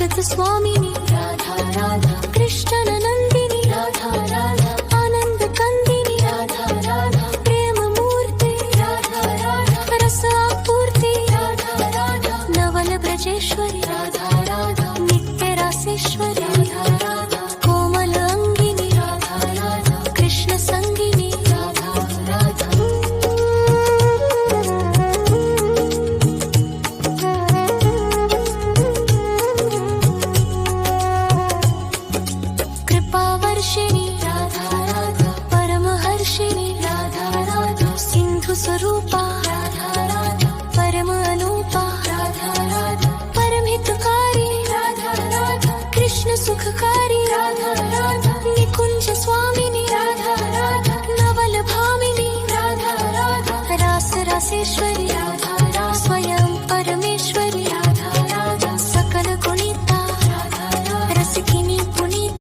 जगत स्वामिनी राधा राधा, कृष्ण नंदिनी राधा राधा, आनंद कंदिनी राधा राधा, प्रेम मूर्ति राधा राधा, रस आपूर्ति राधा राधा, नवल ब्रजेश्वरी राधा राधा, नित्य रासेश्वरी राधा राधा, कोमल अंगिनी राधा राधा, कृष्ण संगिनी राधा राधा। कृपावर्षिणी राधा राधा, परमहर्षिणी राधा राधा, सिंधु स्वरूपा राधा राधा, परम अनूपा राधा राधा, परमहितकारी राधा राधा, कृष्ण सुखकारी राधा राधा, निकुंज स्वामिनी राधा राधा, नवल भामिनी राधा राधा, रास रासेश्वरी